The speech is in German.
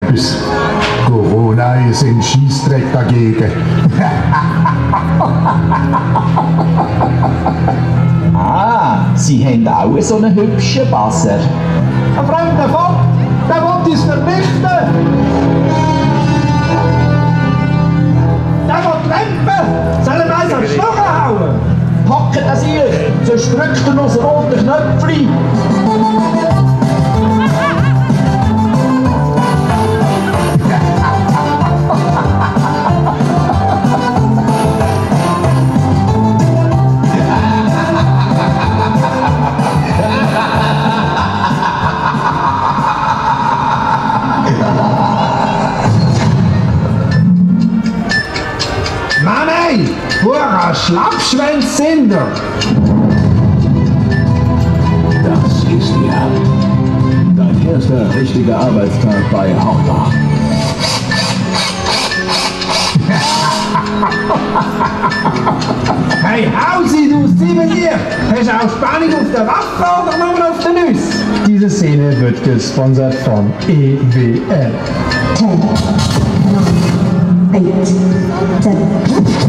etwas. Corona ist ein Scheissdreck dagegen. Ah, Sie haben auch so einen hübschen Basser. Ein fremder Vogt, der will uns vernichten! Der will lempen! Soll er uns an die Schnucke hauen? Packen das ihr, sonst drückt er noch das rote Knöpfchen. Mann ey, pura Schlappschwänz sind wir! Das ist ja dein erster richtiger Arbeitstag bei Hauptbach. Hey Hausi, du Siebenlier! Hast du auch Spannung auf der Waffe oder nur auf den Nüsse? Diese Szene wird gesponsert von EWL. 10, 9, 8, 7.